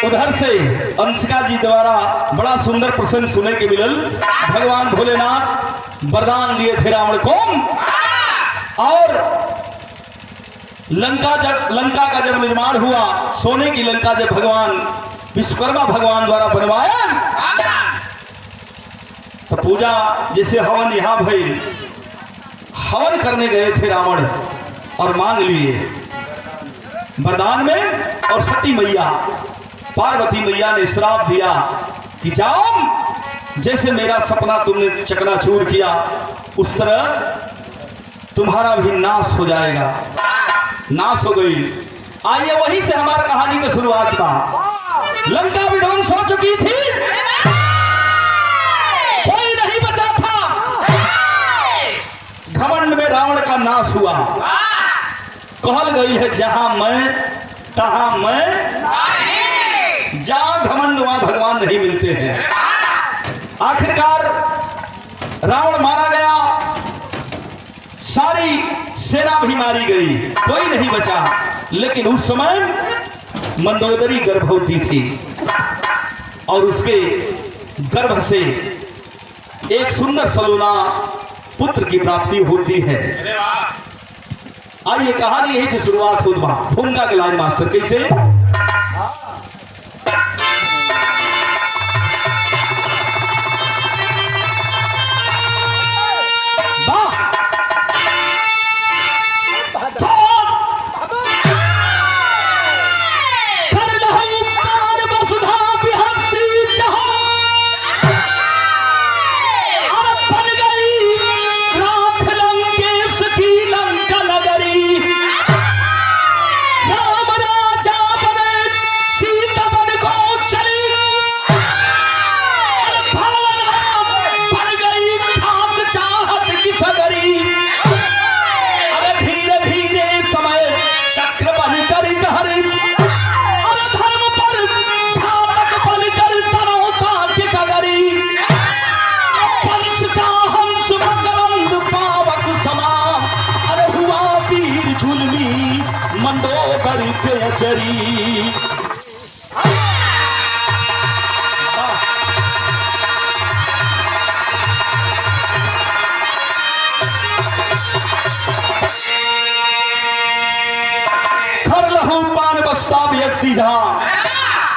उधर से अंशिका जी द्वारा बड़ा सुंदर प्रसंग सुने के मिलल। भगवान भोलेनाथ वरदान दिए थे रावण को, और लंका का जब निर्माण हुआ, सोने की लंका जब भगवान विश्वकर्मा भगवान द्वारा बनवाया, तो पूजा जैसे हवन यहाँ भइल, हवन करने गए थे रावण और मांग लिए वरदान में, और सती मैया पार्वती मैया ने श्राप दिया कि जाओ, जैसे मेरा सपना तुमने चकनाचूर किया उस तरह तुम्हारा भी नाश हो जाएगा। नाश हो गई। आइए वहीं से हमारी कहानी की शुरुआत का। लंका विध्वंस हो चुकी थी, कोई नहीं बचा था। घमंड में रावण का नाश हुआ। कहल गई है जहां मैं तहां मैं, जहां घमंड वहां भगवान नहीं मिलते हैं। आखिरकार रावण मारा गया, सारी सेना भी मारी गई, कोई नहीं बचा। लेकिन उस समय मंदोदरी गर्भवती थी और उसके गर्भ से एक सुंदर सलोना पुत्र की प्राप्ति होती है। आइए कहानी यही से शुरुआत होती है। भूमिका के लाइन मास्टर कैसे?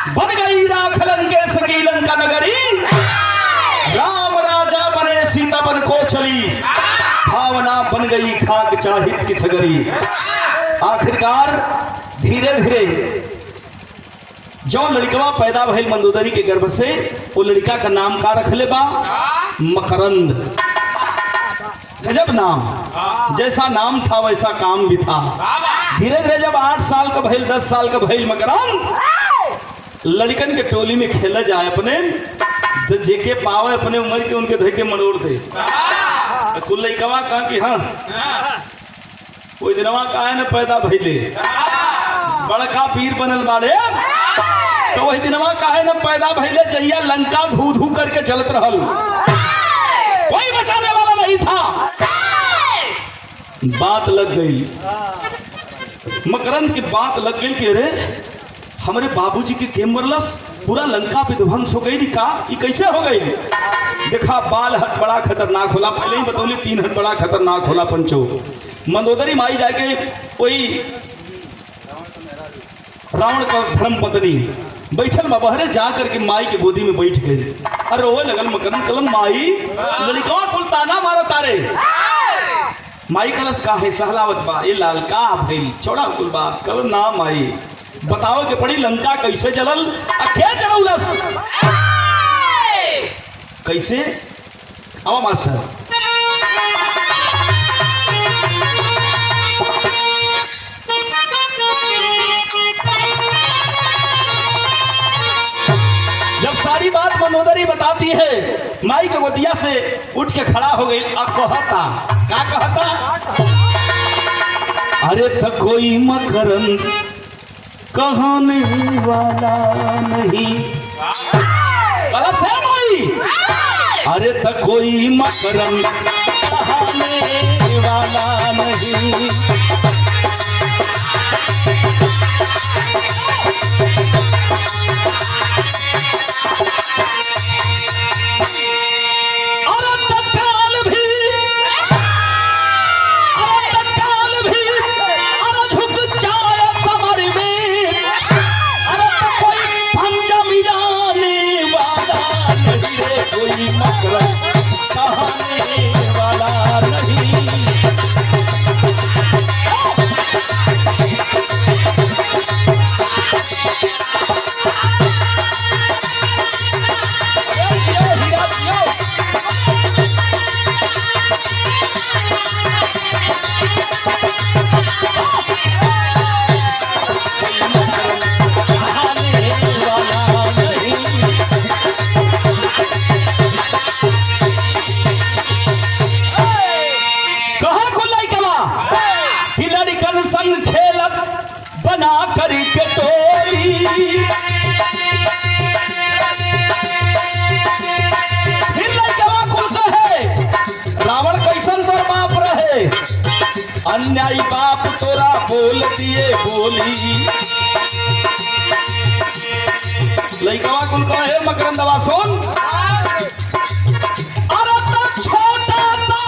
बन गई राखलन के सकी लंका नगरी, राम राजा बने सीता बन को चली, भावना बन गई खाक चाहित की सगरी। आखिरकार धीरे धीरे जो लड़कवा पैदा भइल मंदोदरी के गर्भ से, वो लड़का का नाम का रख ले बा मकरंद। गजब नाम, जैसा नाम था वैसा काम भी था। धीरे धीरे जब 8 साल का भइल, 10 साल का भइल मकरंद, लड़कन के टोली में खेला जाए अपने, तो जेके पावे अपने उम्र के उनके धर के मरोड़ थे। कुल लड़कवा कहा कि हाँ कोई दिनवा का है न पैदा भइले, बड़का पीर बनल बाड़े, तो वही दिनवा का है न पैदा भइले जहिया लंका धू धू करके चलत रहल, कोई बचाने वाला नहीं था। बात लग गई मकरंद की, बात लग गई कि अरे हमारे बाबूजी के के मरलस, पूरा लंका विध्वंस हो गई। का ये कैसे हो गई? देखा बाल हट बड़ा खतरनाक होला, पहले ही बतौली 3 हट बड़ा खतरनाक होला पंचो। मंदोदरी माई जाके वही रावण का धर्म पत्नी बैठल बहरे जा करके माई के गोदी में बैठ गई। अरे रोए लगल मकरंद, कलम माई लड़कवा कुल ताना मारा तारे। माई कलश का है सहलावत बा, ये लाल का भइल छोड़ा कुल बात। कलम ना माई बताओ के पड़ी लंका कैसे जलल, क्या चलौलस कैसे? आवा मास्टर। जब सारी बात मंदोदरी बताती है, माई के गोदिया से उठ के खड़ा हो गई। अब कहता क्या कहता? अरे तो कोई मकरंद कहने वाला नहीं, अरे तो कोई मकरंद कहने वाला नहीं। संग खेलत बना करी के टोली। फिर लड़कवा कुल कहे रावण कैसन तोर बाप रहे, अन्यायी बाप तोरा बोल दिए बोली। लड़कवा कुल कहे मकरंदवा सुन, अरे तो छोटा सा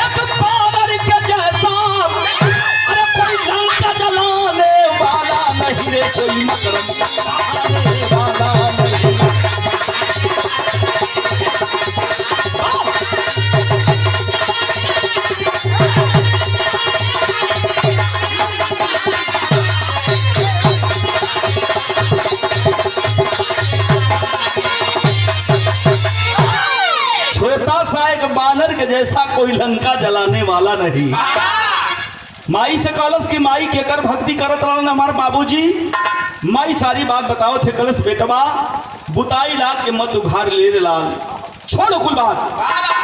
एक बानर के जैसा, अरे कोई लंका जलाने वाला नहीं रे, कोई मकरंद जलाने वाला नहीं। छोटा सा एक बानर के जैसा कोई लंका जलाने वाला नहीं। माई से कलश की माई केकर भक्ति करत रहन हमारे बाबूजी। माई सारी बात बताओ थे कलश बेटवा बुताई लाद के मत उघार ले लाल, छोड़ कुल बात,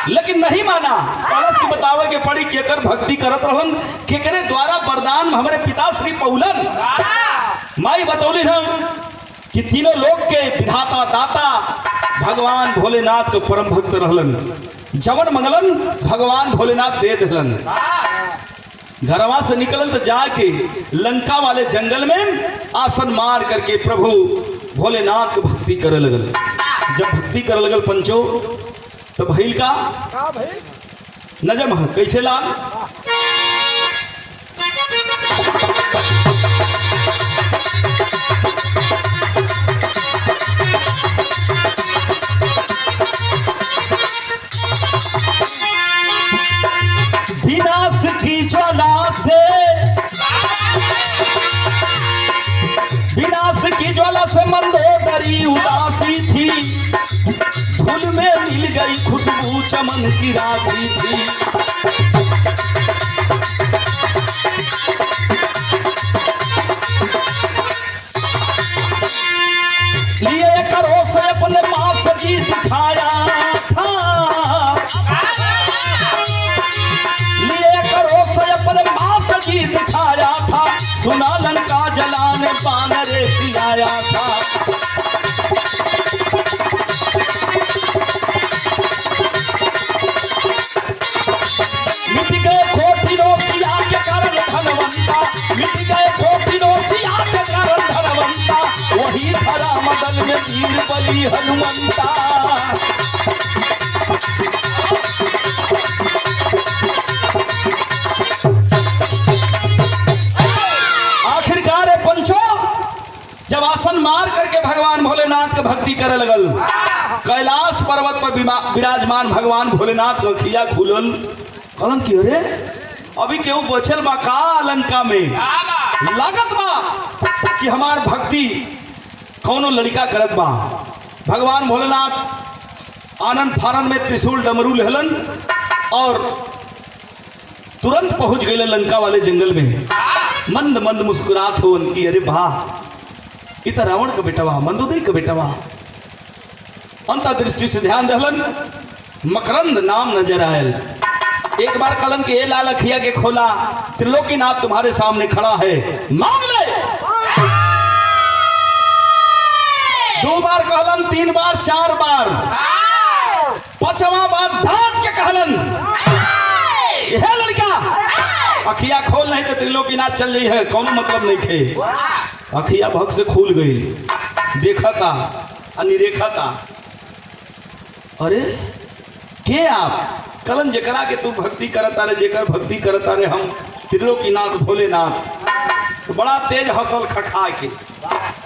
लेकिन नहीं माना। कलश की बतावे के पड़ी केकर भक्ति करत रहन, केकरे द्वारा वरदान हमारे पिताश्री पौलन। माई बतौली है कि तीनों लोक के विधाता दाता भगवान भोलेनाथ के परम भक्त रहलन, जवन मंगलन भगवान भोलेनाथ दे दिलन। घरवा से निकलन तो जाके लंका वाले जंगल में आसन मार करके प्रभु भोलेनाथ की भक्ति करे लगल। जब भक्ति करे लगल पंचो तो भइल का नजम कैसे लाल, विनाश की ज्वाला से, विनाश की ज्वाला से मंदोदरी उदासी थी, धुल में मिल गई खुशबू चमन की राती थी। लिए करो से अपने माँ सजी दिखाया था, लिए करो से अपने माँ सजी दिखाया था, सुना लंका जलाने बानरे पिलाया था। मिट गए खोटी रोसिया के कारण धनवंता, मिट गए खोटी रोसिया के कारण धनवंता, वही धरा मदन में वीर बलि हनुमंता। आखिरकार पंचो जब आसन मार करके भगवान भोलेनाथ के भक्ति करे लगल, कैलाश पर्वत पर विराजमान भगवान भोलेनाथ को खिया खुलल। कहलन कि अरे अभी केहू बचल बा का लंका में, लागत बा कि हमार भक्ति कौनो लड़का करत बा। भगवान भोलेनाथ आनंद फानन में त्रिशूल डमरू लेहलन और तुरंत पहुंच गए लंका वाले जंगल में। मंद मंद मुस्कुरात हो उनकी, अरे वाह इत रावण का बेटा बा, मंदोदरी का बेटा बा। अंत दृष्टि से ध्यान दहलन, मकरंद नाम नजर आयल। एक बार कलन के लाल अखिया के खोला, त्रिलोकीनाथ तुम्हारे सामने खड़ा है, मांग ले। दो बार कहलन, तीन बार, चार बार, पांचवा बार डांट के कहलन, यह लड़का अखिया खोल नहीं तो त्रिलोकीनाथ चल जाई है, कौन मतलब नहीं खे। अखिया भग से खुल गई, देखा था अनिरेखा था। अरे के आप? कलन जकरा के तू भक्ति करता रे, जेकर भक्ति करता रे हम त्रिलोकीनाथ भोलेनाथ। तो बड़ा तेज हसल खखा के,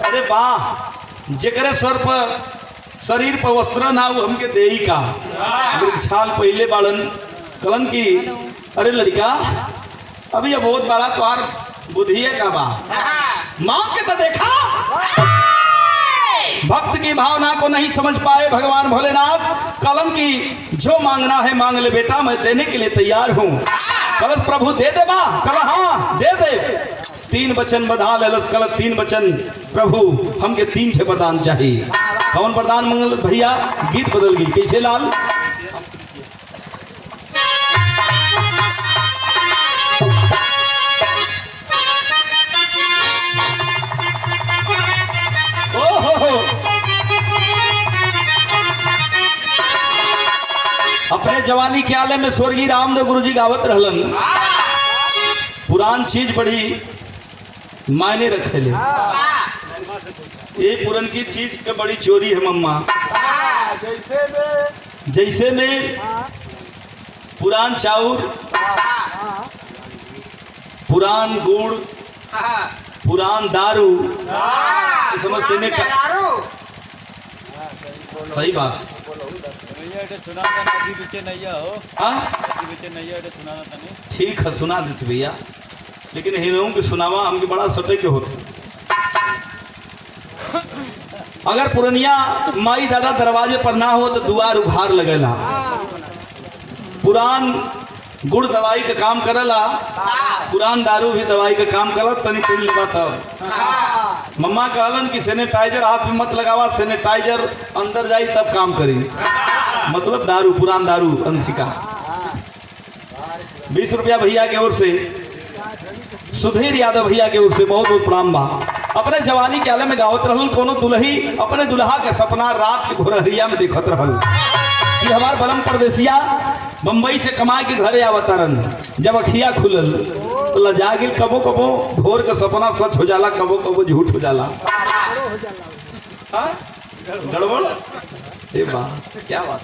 अरे वाह जेकरे सर पर शरीर पर वस्त्र ना वो हमके देही का छाल पहले बाड़न। कलन की अरे लड़का अभी ये बहुत बड़ा तोहार बुद्धि का बा, मां के तो देखा। भक्त की भावना को नहीं समझ पाए भगवान भोलेनाथ। कलन की जो मांगना है मांग ले बेटा, मैं देने के लिए तैयार हूँ। कल प्रभु दे दे बा, कल हाँ दे दे। 3 वचन बधा ललस, कल 3 वचन प्रभु हमके 3 ठे वरदान चाहिए। कौन वरदान मंगल भैया? गीत बदल गई कैसे लाल? अपने जवानी के आले में स्वर्गीय रामदेव गुरु जी गावत रहलन, पुरान चीज बड़ी मायने रखेले। ये पुरन की चीज के बड़ी चोरी है मम्मा। जैसे में पुरान चाउर, पुरान गुड़, पुरान दारू, समझते नहीं? सही बात। ठीक है, सुना देते भैया, लेकिन हिरों के सुनावा हमके बड़ा सटे के होते। अगर पुरनिया माई दादा दरवाजे पर ना हो तो दुआर उघार लगेला। पुरान गुड़ दवाई का काम करला, पुरान दारू भी दवाई का काम करला। तनी तेल लेवा तब मम्मा कहलन कि सैनिटाइजर हाथ में मत लगावा, सैनिटाइजर अंदर जाई तब काम करी। मतलब दारू, पुरान दारू अंशिका। 20 रुपया भैया के ओर से, सुधीर यादव भैया के ओर से बहुत बहुत प्रणाम बा। अपने जवानी के आलम में गावत रहल, कोनो दुल्ही अपने दुल्हा के सपना रात के घोरहरिया में देखत रहल कि हमार बलम परदेसिया बम्बई से कमा के घरे आवतारन। जब अखिया खुलल तो लजा गिल, कबो कबो भोर का सपना सच हो जाला, कबो कबो झूठ हो जाला। गड़बड़ ए बा, क्या बात।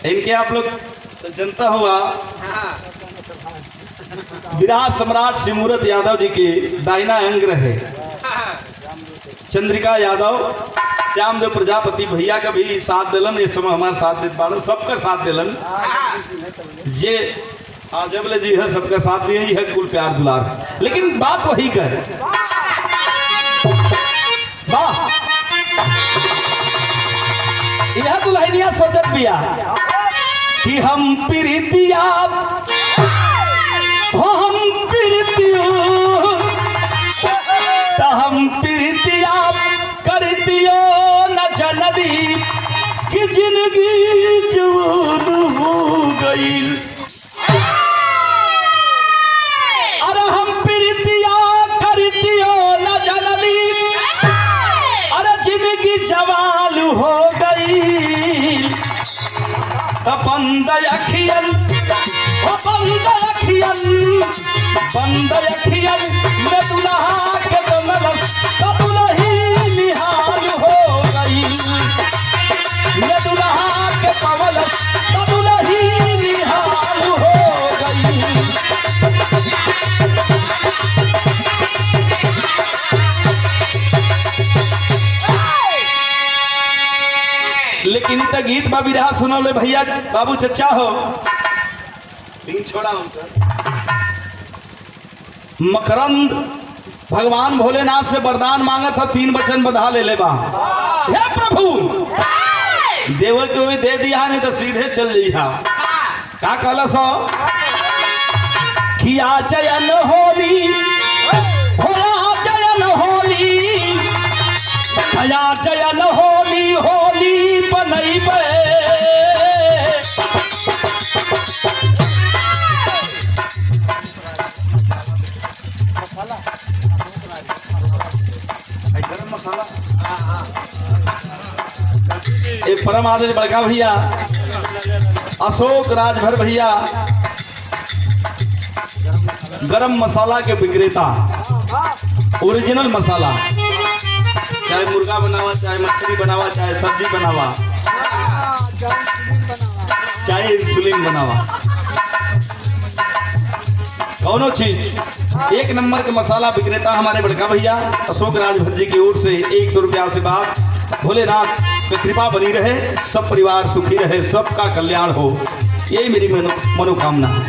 इनके आप लोग जनता हुआ विराट सम्राट सिमूरत यादव जी के दाहिना अंग रहे चंद्रिका यादव, श्यामदेव प्रजापति भैया का भी साथ दिलन। इस समय हमारे साथ देत बाड़न, सबका साथ दिलन। ये जबले जी है सबका साथ दिए, है कुल प्यार दुलार। लेकिन बात वही कर वाह, यह दुल्हनिया सोचत बिया कि हम प्रीतिया हम प्रीतिया करतियो न जनदी कि जिंदगी जवान हो गई। अरे हम प्रीतिया करतियो न जनदी, अरे जिंदगी जवान हो गई। बंद अखियन में दुल्हा के दुल्ही निहाल हो गई। मैं दुल्हा के पवल दुल्ही निहाल हो गई। लेकिन इत गीत बाबी रहा सुनो ले भैया बाबू चचा हो छोड़ा। मकरंद भगवान भोलेनाथ से वरदान मांगा था, 3 वचन बधा ले बा। हे प्रभु देव के भी दे दिया, नहीं तो सीधे चल जइहा। का कहला सो कि आ जयन होली, होया जयन होली, भया जयन होली, होली बनैबे। एक परम आदमी बड़का भैया अशोक राजभर भैया गरम मसाला के विक्रेता, ओरिजिनल मसाला, चाहे मुर्गा बनावा, चाहे मछली बनावा, चाहे सब्जी बनावा, चाहे फिल्म बनावा, दोनों चीज एक नंबर के मसाला विक्रेता हमारे बड़का भैया अशोक राजभर जी की ओर से 100 रुपया से बात। भोलेनाथ की कृपा बनी रहे, सब परिवार सुखी रहे, सबका कल्याण हो, यही मेरी मनोकामना है।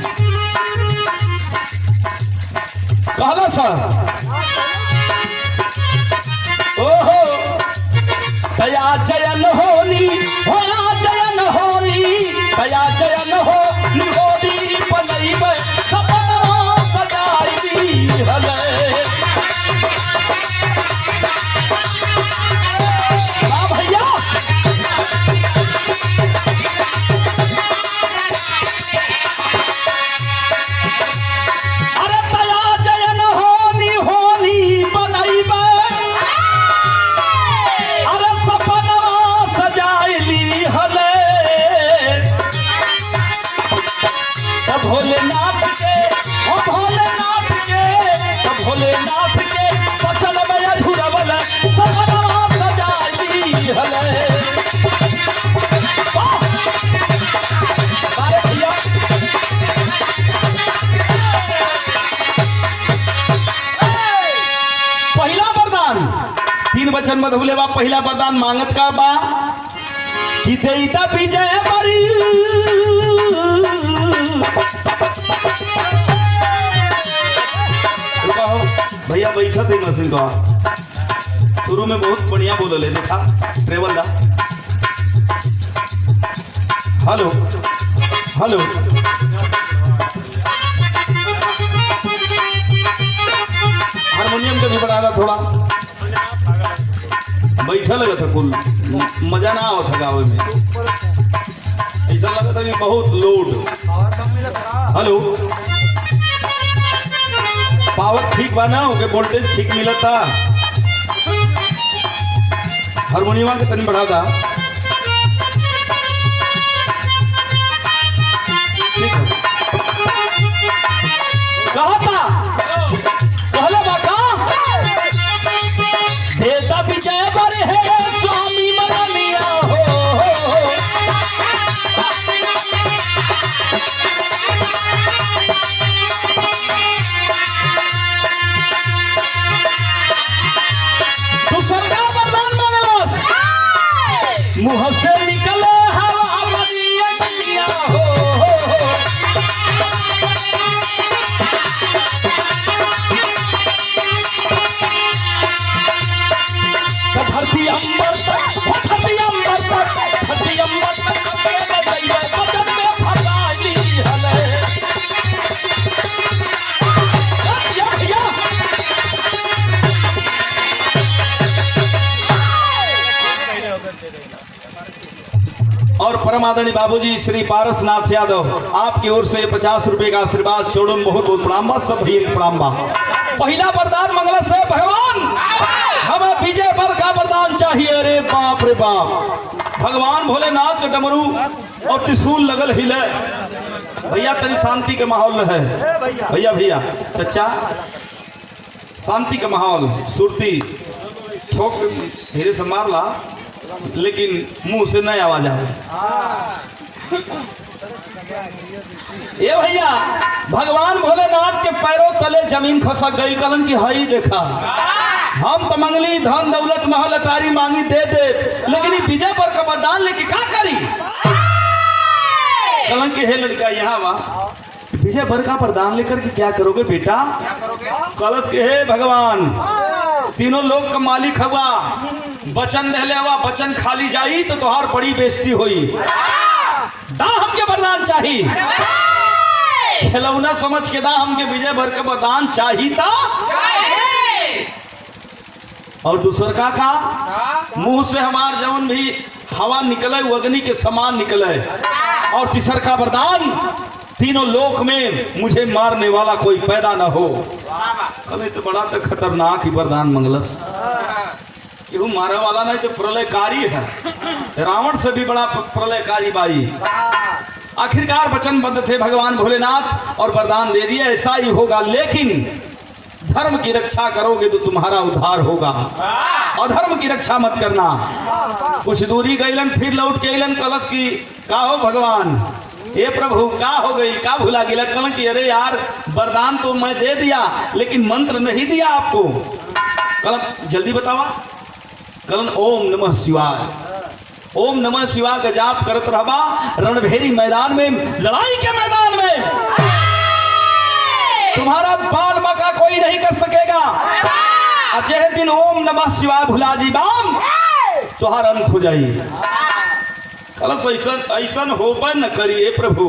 कहला सर ओहो कया जयन होली, होया जयन होली, कया जयन होली, होली बनैबे। सपनवा सजाई हले वाह भैया। अरे तया जयन होली, होली बनैबे। अरे सपनवा सजाइली पहला वरदान 3 वचन मधुले बा। पहला वरदान मांगत का बा कि देता विजय बरी भैया बैठा थे मशीन का शुरू में बहुत बढ़िया बोले देखा ट्रेवल दा। हेलो हेलो हारमोनियम का भी बना रहा थोड़ा बैठा लगा था कुल मजा ना आवा था गावे में ऐसा लगा था कि बहुत लोड। हेलो पावर ठीक बना हो वोल्टेज ठीक मिला था। हारमोनियम के तनी बढ़ा था ठीक है। कहा था पहले बाका देता विजय बर है स्वामी मनमिया हो दूसरा वरदान मांगलस मुंह से निकले हवा बनिया हो धरती अंबर तक धरती अंबर तक धरती अंबर तक वचन में फसाई हले भैया और परम आदरणीय बाबूजी श्री पारसनाथ यादव आपकी ओर से 50 रुपए का आशीर्वाद छोड़ो बहुत बहुत प्रणाम सब भी प्रणाम। पहला वरदान मंगल से भगवान हमें विजय बर का वरदान चाहिए। अरे बाप रे बाप भगवान भोलेनाथ के डमरू और त्रिशूल लगल हिले भैया तरी शांति के माहौल है भैया भैया चचा शांति का माहौल सुरती ठोक धीरे से मार ला लेकिन मुंह से नहीं आवाज आए। ये भैया भगवान भोलेनाथ के पैरों तले जमीन खसक गई कलन की हई देखा हम तो मंगली धन दौलत महल अटारी मांगी दे दे लेकिन विजय पर का वरदान लेके क्या करी कलन की है लड़का यहाँ वा विजय पर का वरदान लेकर के क्या करोगे बेटा कलश के हे भगवान तीनों लोग का मालिक हुआ वचन दे ले हुआ वचन खाली जाई तो तुहार बड़ी बेइज्जती हुई दा हमके वरदान चाहिए खिलौना समझ के दा हमके विजय भर का वरदान चाहिए था। और दूसर का मुंह से हमार जवन भी हवा निकले वो अग्नि के समान निकले। और तीसर का वरदान तीनों लोक में मुझे मारने वाला कोई पैदा न हो। कभी तो बड़ा तो खतरनाक ही वरदान मंगलस क्यों मारे वाला नहीं तो प्रलयकारी है रावण से भी बड़ा प्रलयकारी बाई। आखिरकार वचनबद्ध थे भगवान भोलेनाथ और वरदान दे दिया ऐसा ही होगा लेकिन धर्म की रक्षा करोगे तो तुम्हारा उद्धार होगा। अधर्म की रक्षा मत करना। कुछ दूरी गईलन फिर लौट के अलन कलश की का हो भगवान हे प्रभु का हो गई का भुला गिला कलन की अरे यार वरदान तो मैं दे दिया लेकिन मंत्र नहीं दिया आपको। कलन जल्दी बतावा कलन ओम नमः शिवाय ओम नमः शिवाय का जाप करत रहबा रणभेरी मैदान में लड़ाई के मैदान में तुम्हारा बाल मका कोई नहीं कर सकेगा। अजय दिन ओम नमः शिवाय भुला जी बाम तुहार अंत हो जाई। कलश ऐसा होबे न करिए प्रभु।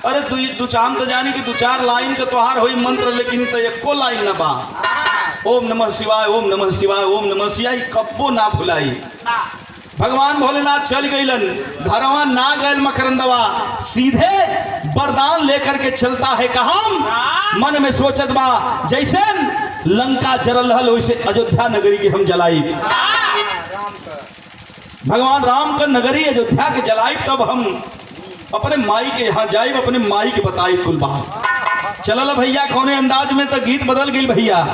अरे तू चाम तो जानी कि 2-4 लाइन के तुहार होई मंत्र लेकिन तो एको लाइन न बा। ओम नमः शिवाय ओम नमः शिवाय ओम नमः शिवाय कब्बो ना भुलाई। भगवान भोलेनाथ चल गईलन घरवा ना गए मकरंदवा सीधे वरदान लेकर के चलता है कहां मन में सोचत बा जैसे लंका जरल हल वैसे अयोध्या नगरी की हम जलाई। भगवान राम का नगरी अयोध्या के जलाई तब हम अपने माई के यहाँ जाए अपने माई के बताई कुल बात चलल भैया कौने अंदाज में तो गीत बदल गई भैया।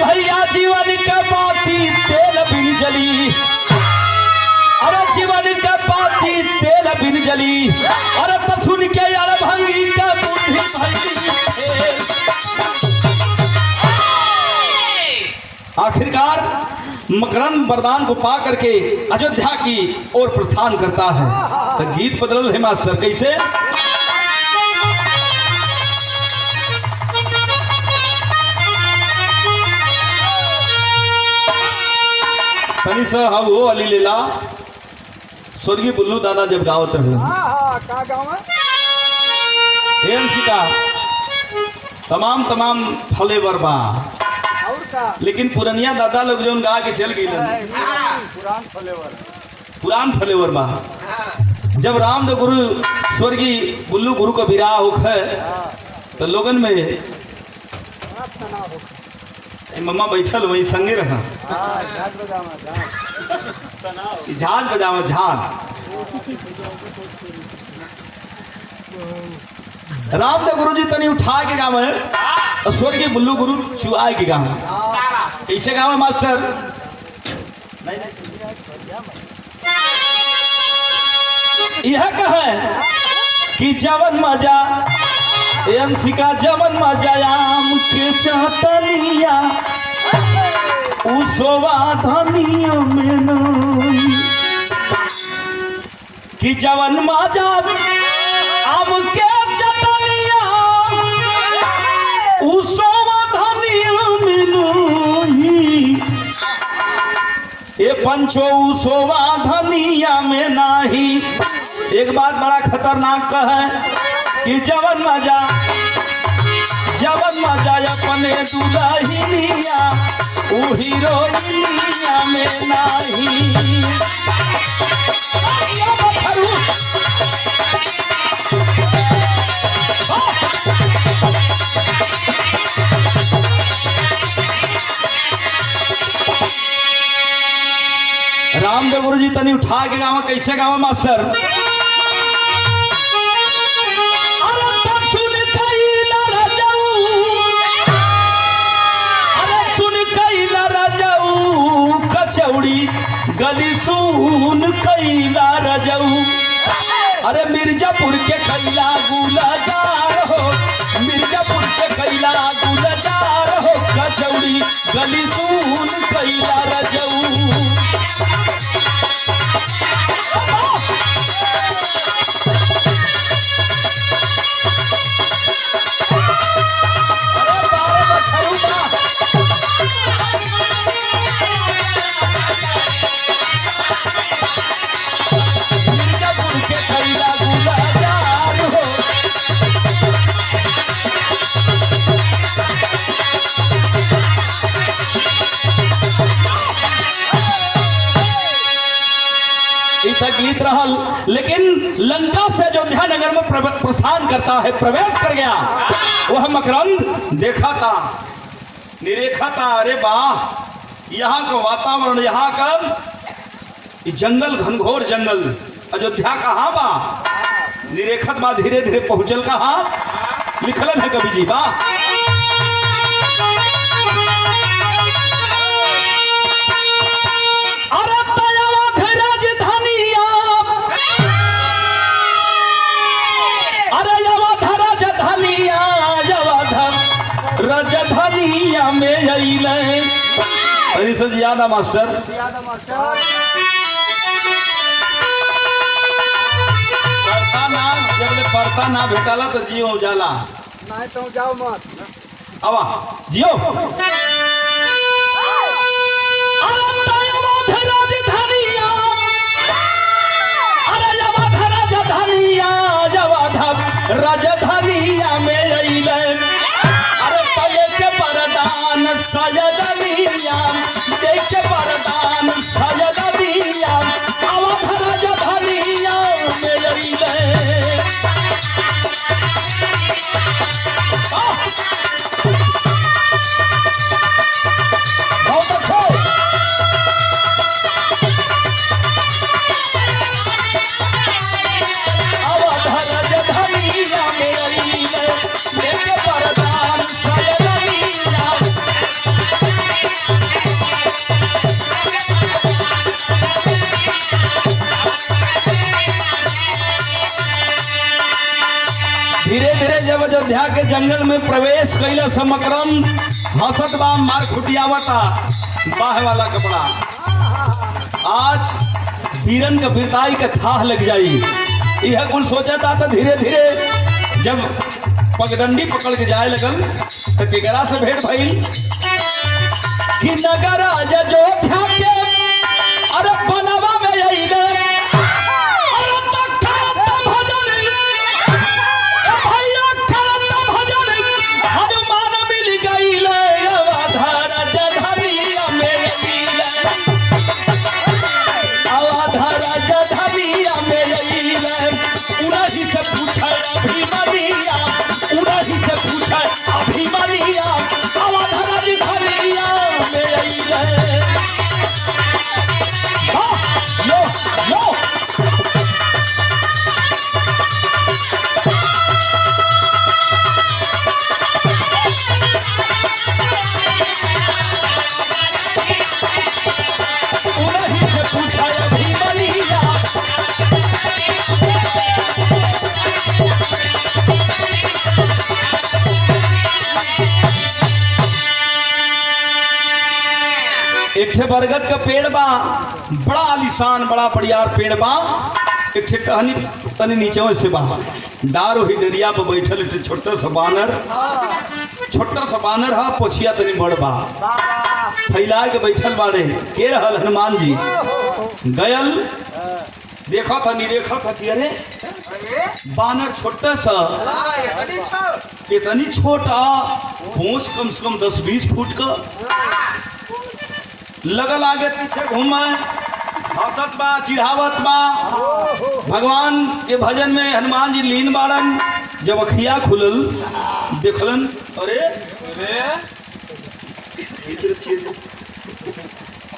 भैया जीवन के बाती तेल बिन जली, अरे जीवन के बाती तेल बिन जली, अरे तो सुन के यार भंगी का बुद्धि भई। आखिरकार मकरंद वरदान को पा करके अयोध्या की ओर प्रस्थान करता है। तो गीत बदल है मास्टर, कैसे? तनी सा हम वो अली लीला स्वर्गीय बुल्लू दादा जब गावत रहे का गाँव का तमाम फले बरबा, और का लेकिन पुरनिया दादा लोग जो गा के चल गई पुरान फलेवर बा। जब रामदेव गुरु स्वर्गीय बुल्लू गुरु का विराह होखे तो लोगन में मम्मा बैठल वही संगे रहा झाल बजावा झाल। रामदेव गुरु जी तनी उठा के गाँव है और स्वर्गीय बुल्लू गुरु चुआए के गाँव कैसे गाँव है मास्टर? यह कहे कि जवन मजा एमसिका जवन मजा आम के चटनिया उसवा धनिया में नहीं, कि जवन मजा आम के चटनिया उसवा धनिया में नहीं, ये पंचो उसवा धनिया में नहीं। एक बात बड़ा खतरनाक है कि जवन मजा अपने दुल्हनिया उ हीरोइनिया में नहीं। रामदेव गुरु जी तनी उठा के गाँव कैसे गाँव मास्टर? चौड़ी गली सुन कैला रजऊ, अरे मिर्जापुर के कैला गुलजार हो, मिर्जापुर के कैला गुलजार हो, कचौड़ी गली सुन कैला रजऊ। गीत रहल, लेकिन लंका से अयोध्या नगर में प्रस्थान करता है, प्रवेश कर गया। वह मकरंद देखा था, निरेखा था, अरे वाह यहाँ का वातावरण, यहाँ का जंगल, घनघोर जंगल, अयोध्या कहाँ बा? निरेखत बा, धीरे धीरे पहुंचल कहाँ? लिखलन है कवि जी बा। रजधनिया में अइले से ज्यादा मास्टर पड़ता ना भेटाला तो जियो जाला नहीं तो जाओ मत आवा जियो। राजधानिया में अइले, अरे पले के परदान सजदनिया, देख के परदान सजदनिया, अवध राजधानिया में अइले। बहुत अच्छा राजधानिया में अइले, देख के परदान सजदनिया। अयोध्या के जंगल में प्रवेश कैला से मकरंद हंसत बा मार खुटियावता बाह वाला कपड़ा। आज वीरन के वीरताई के थाह लग जाई यह कौन सोचा था। तो धीरे धीरे जब पगडंडी पकड़ के जाए लगन तो केकरा से भेंट भइल कि नगर अयोध्या के अरे बनवा में अइले अरे तो करत भजन ए भैया करत भजन हनुमान मिल गइले अवधार जधरिया में अइले अवधार जधरिया में अइले उड़ही से पूछे अभिमनिया उड़ही से पूछे अभिमनिया अवधार जधरिया में अइले। लो लो उन्हीं से पूछा अभिमनिया एक ठे बरगद का पेड़ बा बड़ा आलिशान बड़ा बढ़िया पेड़ बा। एक ठे टहनी तनी नीचे से बा डार वही डरिया पर बैठल एक छोटा सा बानर है पोछिया तनी बड़ बा फैला के बैठल बाड़े के रहल हनुमान जी गयल देखा था निरेखा था कि अरे बानर छोटा सा इतनी छोटा पूंछ कम से कम 10-20 फुट का लगल आगे पीछे घूमा हंसत बा चिढ़ावत बा। भगवान के भजन में हनुमान जी लीन बाड़न। जब अखिया खुलल देखलन अरे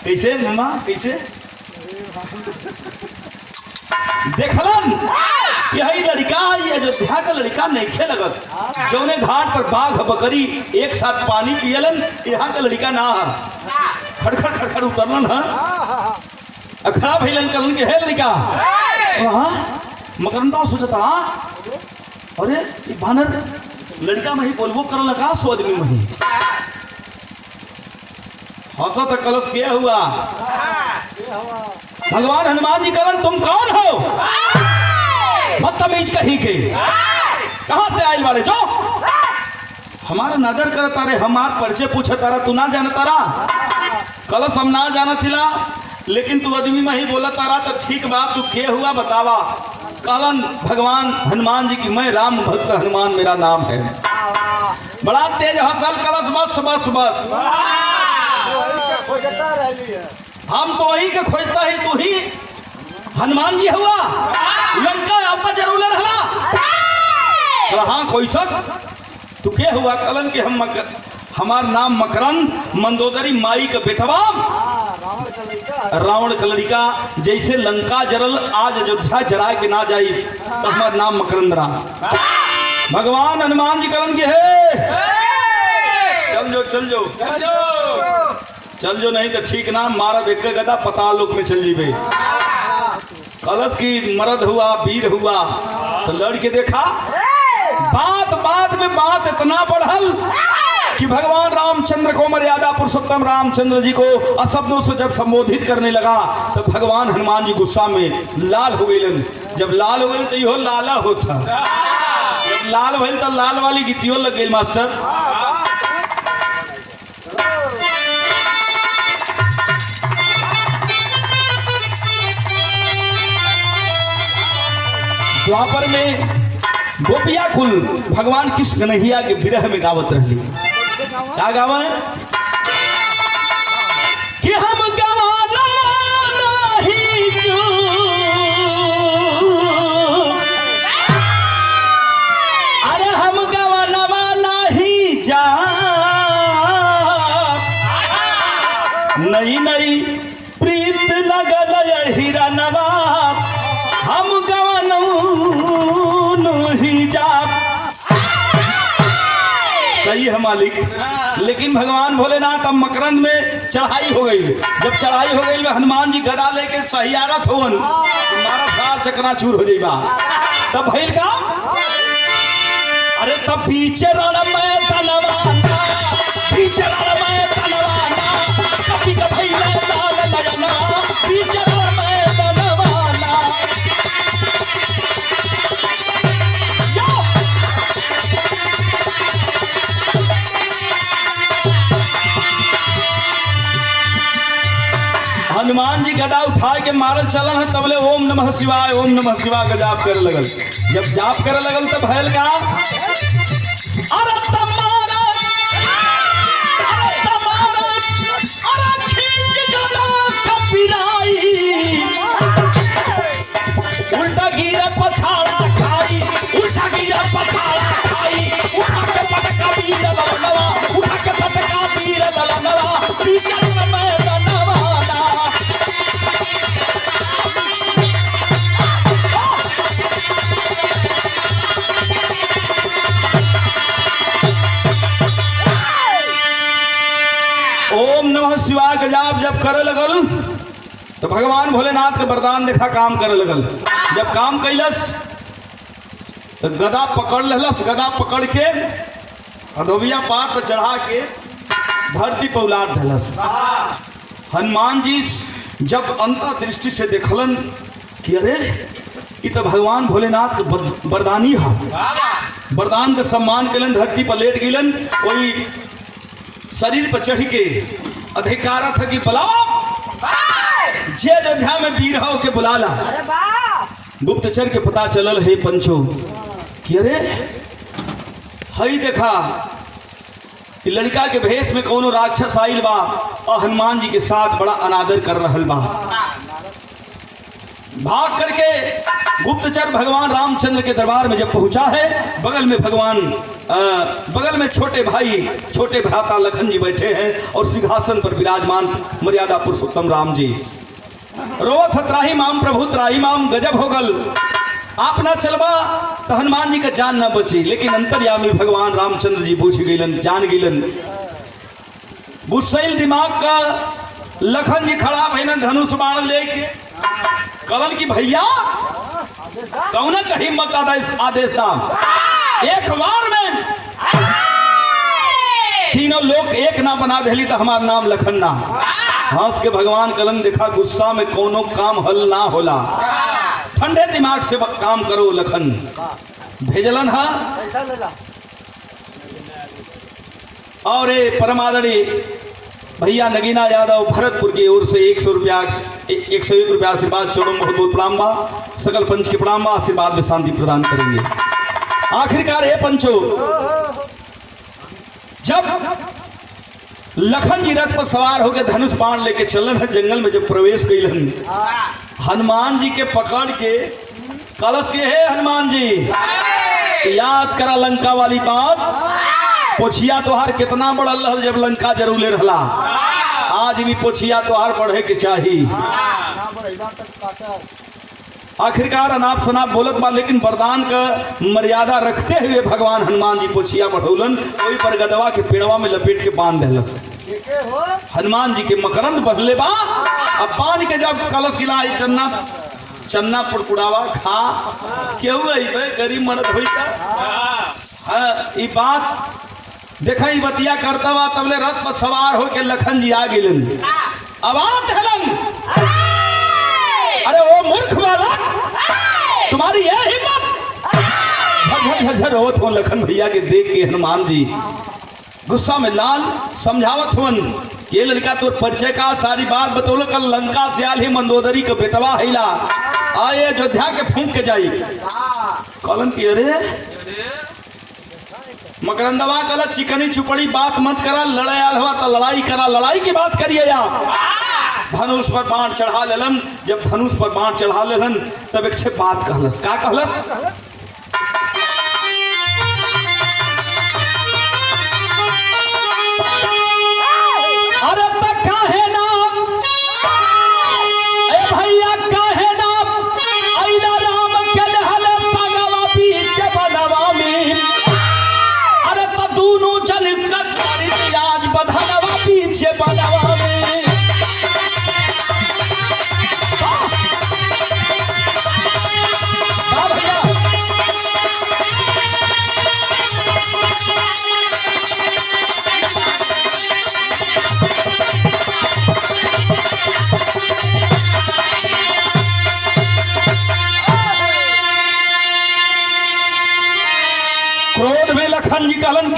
कैसे मामा कैसे देखलन यही लड़का ये अयोध्या का लड़का नहीं लगत जौने घाट पर बाघ बकरी एक साथ पानी पियलन यहाँ का लड़का ना है खड़खड़ खड़खड़ उतरलन है अखड़ा भैलन कलन के है लड़का मकरंदा सोचता अरे ये बानर लड़का में ही बोलबो कर लगा सो आदमी में हंसो तो कलश क्या हुआ भगवान हनुमान जी कलन तुम कौन हो बदतमीज कहीं के कहां से आयल वाले जो हमारा नजर कर तारे हमार परिचय पूछे तारा तू ना जाना तारा कलश हम ना जाना थिला लेकिन तू आदमी में ही बोला तारा तो ठीक बात तू के हुआ बतावा। कलन भगवान हनुमान जी की मैं राम भक्त हनुमान मेरा नाम है। बड़ा तेज हंसल कलश बस बस बस हम तो वही के खोजता ही तू ही हनुमान जी हुआ लंका अब जरूर रहा हाँ कोई शक तू के हुआ कलन के हम हमार नाम मकरंद मंदोदरी माई का बेटवा रावण का लड़का जैसे लंका जरल आज अयोध्या जराए के ना जाई तो हमार नाम मकरंद रहा। भगवान हनुमान जी कलन के है चल जो नहीं तो ठीक ना मारा एक गदा पताल लोक में चल जीबे। कलश की मर्द हुआ वीर हुआ तो लड़के देखा बात बात में बात इतना बढ़ल कि भगवान रामचंद्र को मर्यादा पुरुषोत्तम रामचंद्र जी को अशब्दों से जब संबोधित करने लगा तो भगवान हनुमान जी गुस्सा में लाल हो गए। जब लाल हो गए तो यो लाला होता जब लाल भइल तो लाल वाली गीतियों लग गई मास्टर। द्वापर में गोपिया कुल भगवान कृष्ण कन्हैया के विरह में गावत रही क्या गावा है कि हम गवाना नहीं जो अरे हम गवाना नहीं जा नई नई प्रीत लगल हीरा नवा हम गवाना नहीं जा सही है मालिक। लेकिन भगवान भोलेनाथ अब मकरंद में चढ़ाई हो गई। जब चढ़ाई हो गई हनुमान जी गदा लेके सहियारत होवन तुम्हारा सार चकनाचूर हो जाइबा तब भइल का अरे तब पीछे रण में तलवाना, पीछे रण में तलवाना, कभी कभी लाल लगना, पीछे रण में तलवाना। हनुमान जी गदा उठा के मारल चलन है, तबले ओम नमः शिवाय का जाप करे लगल। जब जाप करे लगल तब भैल का अरे तमारा, अरे खींच गदा कपिराई, उल्टा गिरा पछाड़ा खाई, उल्टा गिरा पछाड़ा खाई, उठा के पटका वीर ललनवा, उठा के पटका वीर ललनवा, पीछे में ओम नमः शिवाय का जाप जब करे लगल तो भगवान भोलेनाथ के वरदान देखा काम करे लगल। जब काम कैलस तो गदा पकड़ लेलस, गदा पकड़ के अधोबिया पार पर चढ़ा के धरती पर उलाट देलस। हनुमान जी जब अंतर्दृष्टि से देखलन कि अरे ये तो भगवान भोलेनाथ के वरदानी है, वरदान के सम्मान कलन, धरती पर लेट गिलन, कोई शरीर पर चढ़ के अधिकार था कि बुलाओ जे अयोध्या में वीर हो के बुलाला। गुप्तचर के पता चलल है पंचो कि अरे हई देखा कि लड़का के भेष में कोनो राक्षस आइल बा और हनुमान जी के साथ बड़ा अनादर कर रहल बा। भाग करके गुप्तचर भगवान रामचंद्र के दरबार में जब पहुंचा है, बगल में भगवान बगल में छोटे भाई छोटे भ्राता लखन जी बैठे हैं और सिंहासन पर विराजमान मर्यादा पुरुषोत्तम राम जी। रोथ त्राही माम प्रभु त्राही माम, गजब हो गल, आप ना चलबा तो हनुमान जी का जान न बची। लेकिन अंतर्यामी भगवान रामचंद्र जी बूझ गईलन, जान गईलन। बुझल दिमाग का लखन जी खड़ा भैन धनुष बाण लेके कलन की भैया कौन का हिम्मत आदेश था, एक बार में तीनों लोग एक ना बना देली तो हमारा नाम लखन ना। हंस के भगवान कलन देखा गुस्सा में कोनो काम हल ना होला, ठंडे दिमाग से काम करो लखन। भेजलन हा और परमादड़ी भैया नगीना यादव भरतपुर की ओर से 101 रुपया आशीर्वाद, चौड़ों बहुत बहुत प्रणाम बा, सकल पंच के प्रणाम बा, आशीर्वाद में शांति प्रदान करेंगे। आखिरकार है पंचो, जब लखन जी रथ पर सवार होकर धनुष बाण लेके चलन है, जंगल में जब प्रवेश कैलन, हनुमान जी के पकड़ के कलश के है हनुमान जी याद करा लंका वाली बात, पोछिया तोहार कितना बढ़ल रहल जब लंका जरूले रहला, आज भी पोछिया तोहार बढ़े के चाहिए। आखिरकार अनाप शनाप बोलत बा, लेकिन वरदान का मर्यादा रखते हुए भगवान हनुमान जी पोछिया बढ़ौलन, कोई पर गदवा के पेड़वा में लपेट के बांध देलस। हनुमान जी के मकरंद बदले बा, अब बांध के जब कलश गिलाई चन्ना पुड़पुड़ावा खा क्यों गरीब मर्द होई ई बात देखा ही बतिया करता बा, तबले रथ पर सवार हो के लखन जी आ गिलन। अब हलन अरे ओ मूर्ख बालक, तुम्हारी यह हिम्मत, झर होत हो लखन भैया के देख के हनुमान जी गुस्सा में लाल समझावत हुन, ये लड़का तो परिचय का सारी बात बतौल, कल लंका से आल ही मंदोदरी का बेटवा हैला, आए अयोध्या के फूंक के जाई। कलन की अरे मकरंदवा कला चिकनी चुपड़ी बात मत करा, लड़ाई आल हुआ तो लड़ाई करा, लड़ाई की बात करिए आप। धनुष पर बाण चढ़ा लेलन, जब धनुष पर बाण चढ़ा लेलन तब एक बात कहलस, का कहलस, अरे तक काहे ना ए भैया काहे ना आइला राम के लहल संगवा पीछे बनवा में, अरे तो दोनों जन कर आज बधनवा पीछे बनवा में। भैया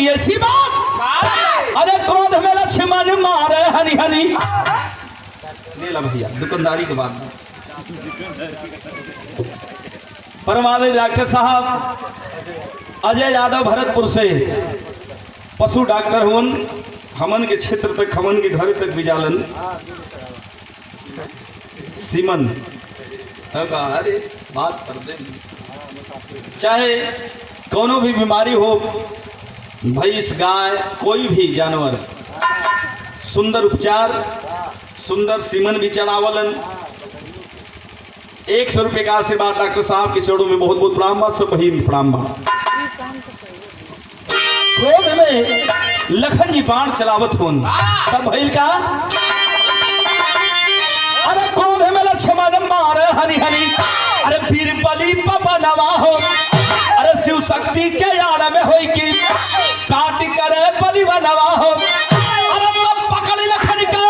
की ऐसी बात, अरे क्रोध में लक्ष्मण मारे हनी हनी। ले ला भैया दुकानदारी के बाद परमानंद डॉक्टर साहब अजय यादव भरतपुर से पशु डॉक्टर हुन, हमन के क्षेत्र तक, हमन के घर तक बिजालन सीमन। अरे बात कर दे, चाहे कोनो भी बीमारी हो, भैंस गाय कोई भी जानवर, सुंदर उपचार, सुंदर सीमन भी चलावलन। 100 रुपये का आशीर्वाद डॉक्टर साहब के चरणों में बहुत बहुत प्रणाम बा, सब ही प्रणाम बा। क्रोध में लखन जी बाण चलावत होन, तब भइल का, अरे क्रोध में लक्ष्मण मारे हनी हनी, अरे वीर बलि पवनवा हो, अरे शिव शक्ति के याद में होई की काट करे बलि बनवा हो। अरे तब पकड़ लखन के,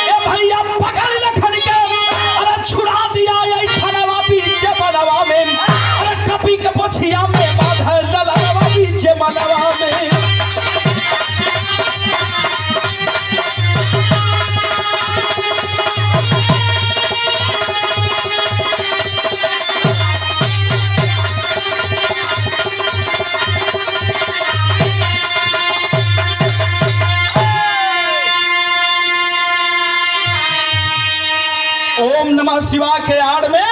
ए भैया पकड़ लखन के, अरे छुड़ा दिया ये ठनवा बीच बनवा में, अरे कपी के पोछिया में बांधे डलवा बीच बनवा में। ओम नमः शिवाय के आड़ में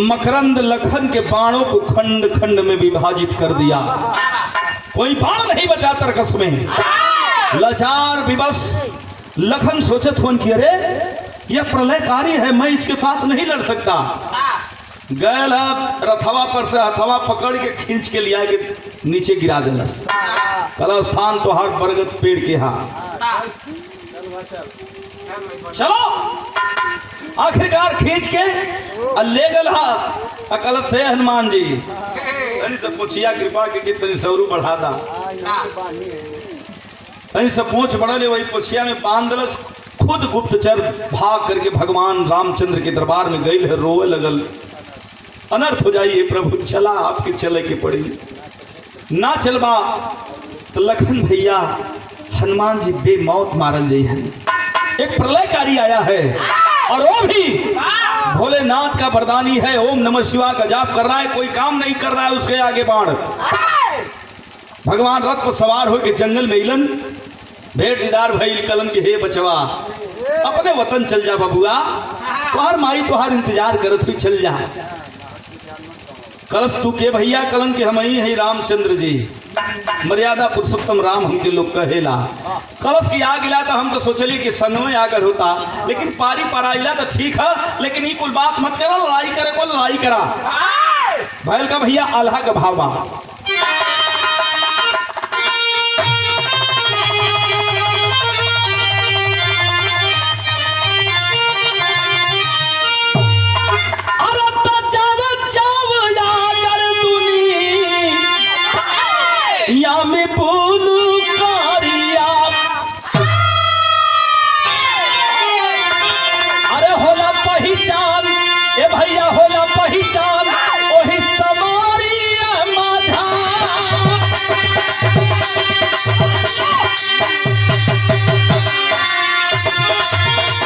मकरंद लखन के बाणों को खंड खंड में विभाजित कर दिया, कोई बाण नहीं बचा तरकस में। लाचार विवश लखन सोचत हुन कि अरे यह प्रलयकारी है, मैं इसके साथ नहीं लड़ सकता। गैल रथवा पर से हथवा पकड़ के खींच के लिया के नीचे गिरा दिलस। कल स्थान तो हर बरगद पेड़ के यहाँ चलो, आखिरकार खींच के ले गल अकल से हनुमान जी तनी सब पूछिया कृपा के तनी सौरू बढ़ा दा, तनी सब पूछ बढ़ले वही पूछिया में बांध दलस। खुद गुप्तचर भाग करके भगवान रामचंद्र के दरबार में गई है, रोए लगल, अनर्थ हो जाइए प्रभु, चला आपके चले के पड़ी ना चलबा तो लखन भैया हनुमान जी बेमौत मारल गई है। एक प्रलयकारी आया है और वो भी भोलेनाथ का वरदानी है, ओम नमः शिवाय का जाप कर रहा है, कोई काम नहीं कर रहा है, उसके आगे बाण। भगवान रथ पर सवार होकर जंगल में इलन, भेड़ दीदार भइल, कलम के हे बचवा अपने वतन चल जा बबुआ, तुहार माई तुहार इंतजार करत हुई, चल जा। कलश तू के भैया, कलम के हम ही है रामचंद्र जी, मर्यादा पुरुषोत्तम राम हमके लोग कहेला। कलश की आग इला तो हम तो सोचली कि सनों आगर होता, लेकिन पारी पराइला तो ठीक है, लेकिन ये कुल बात मत करा, लड़ाई करे को लड़ाई करा। भैल का भैया आल्हा का भावा, या में बोलू कारिया, अरे होला पहचान, ए भैया होला पहचान, ओही समारी माधा।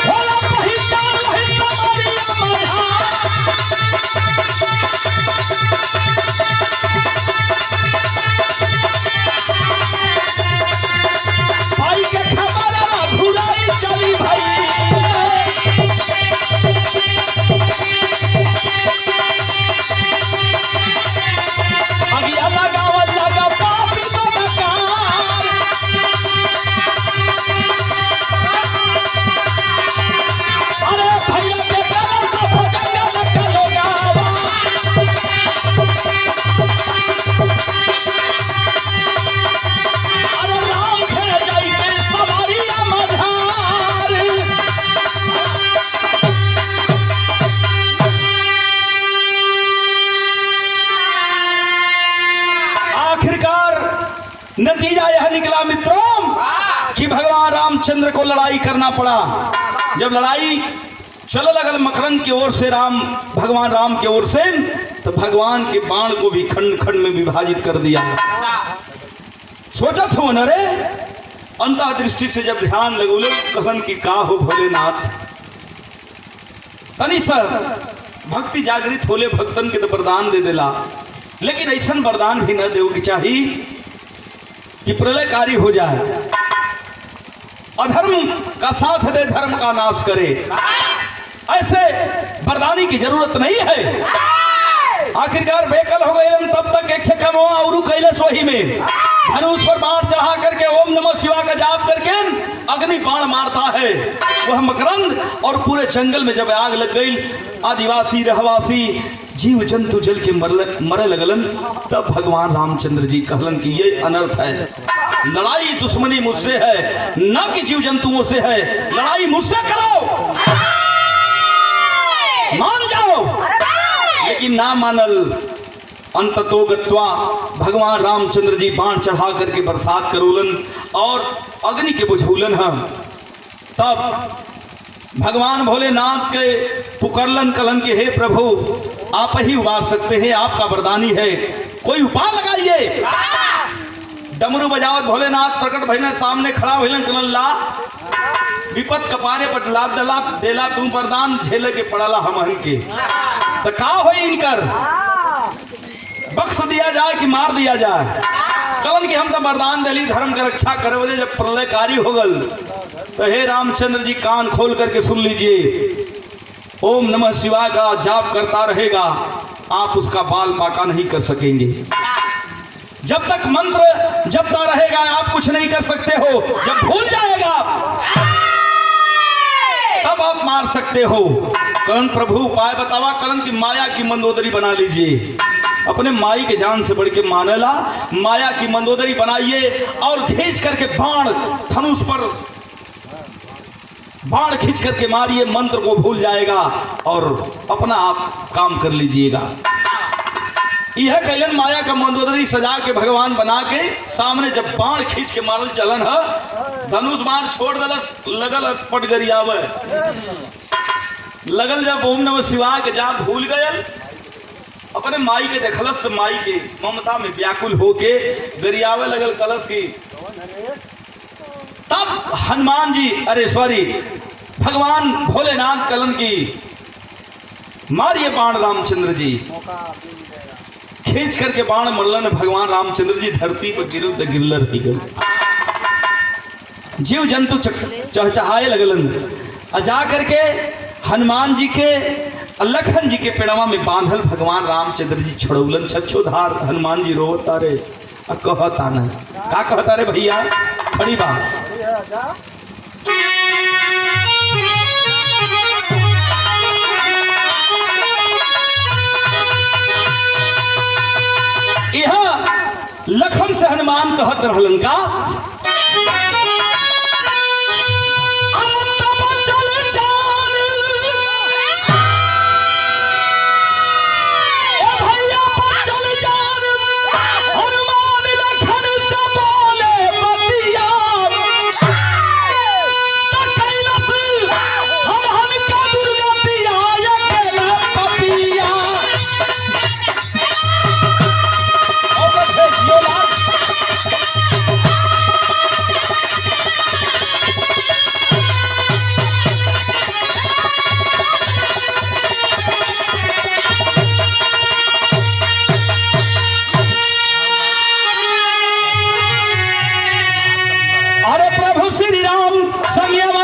होला पहचान ओही समारी माधा। भाई के खबर भुलाई चली भाई, अगिया लगावा लगा पापी बदकार, अरे भैया के बेटा सब भजंगा लगा लोगावा। अरे राम खे जाई के सवारिया मधार, आखिरकार नतीजा यह निकला मित्रों कि भगवान रामचंद्र को लड़ाई करना पड़ा। जब लड़ाई चलो लगल मकरंद की ओर से, भगवान राम की ओर से, तो भगवान के बाण को भी खंड खंड में विभाजित कर दिया। सोचत हो न रे, अंतः दृष्टि से जब ध्यान लगोले कहन की का हो भोलेनाथ, तनी सर भक्ति जागृत होले भक्तन के तो वरदान दे देला, लेकिन ऐसा वरदान भी न देव की चाहिए कि प्रलयकारी हो जाए, अधर्म का साथ दे, धर्म का नाश करे। ऐसे वरदानी की जरूरत नहीं है। आखिरकार बेकल हो गए तब तक एक से कम हुआ और कैलाश वही में धनुष पर बाण चढ़ा करके ओम नमः शिवाय का जाप करके अग्नि बाण मारता है वह मकरंद, और पूरे जंगल में जब आग लग गई, आदिवासी रहवासी जीव जंतु जल के मरे लगलन। तब भगवान रामचंद्र जी कहलन कि ये अनर्थ है, लड़ाई दुश्मनी मुझसे है, न कि जीव जंतुओं से है, लड़ाई मुझसे करो, मान जाओ। लेकिन ना मानल, अंततो गत्वा भगवान रामचंद्र जी बाण चढ़ा करके बरसात करोलन और अग्नि के बुझौलन हम। तब भगवान भोलेनाथ के पुकारलन, कलन के हे प्रभु आप ही उबार सकते हैं, आपका वरदानी है, कोई उपाय लगाइए। डमरू बजावत भोलेनाथ प्रकट भइले, सामने खड़ा भइलन, कलन ला विपत कपारे पर लाद दला देला तू वरदान, झेले के पड़ला हमहन के तो का होई इनकर, बख्श दिया जाए कि मार दिया जाए। कलन की हम तो वरदान दिली धर्म का रक्षा करे वजह, जब प्रलयकारी हो गल तो हे रामचंद्र जी कान खोल करके सुन लीजिए, ओम नमः शिवाय का जाप करता रहेगा, आप उसका बाल बाका नहीं कर सकेंगे। जब तक मंत्र जपता रहेगा आप कुछ नहीं कर सकते हो, जब भूल जाएगा तब आप मार सकते हो। करण प्रभु उपाय बतावा, करण की माया की मंदोदरी बना लीजिए, अपने माई के जान से बढ़ के मानेला, माया की मंदोदरी बनाइए और खींच करके बाण धनुष पर बाण खींच करके मारिए, मंत्र को भूल जाएगा और अपना आप काम कर लीजिएगा। यह कैलन माया का मंदोदरी सजा के भगवान बना के सामने जब बाण खींच के मारल चलन है, धनुष बाण छोड़ दलस, लगल पट गरियावे, लगल जब ओम नमः शिवाय के जाप भूल गयल, अपने माई के देखलस तो माई के ममता में व्याकुल होके गरियावे लगल कलश की। तब हनुमान जी, अरे सॉरी भगवान भोलेनाथ कलन की मारिए बाण, रामचंद्र जी खींच करके बाण मरलन, भगवान रामचंद्र जी धरती पर गिरल तो गिरलर ही गल, जीव जंतु चहचहाए लगलन। जा करके हनुमान जी के लखन जी के पेड़वा में बांधल भगवान रामचंद्र जी छड़ौलन, छछोधार हनुमान जी रोता रे कहता न का कहता रे भैया, बड़ी बात यह लखन से हनुमान कहत रहलन का, अरे प्रभु श्री राम संयम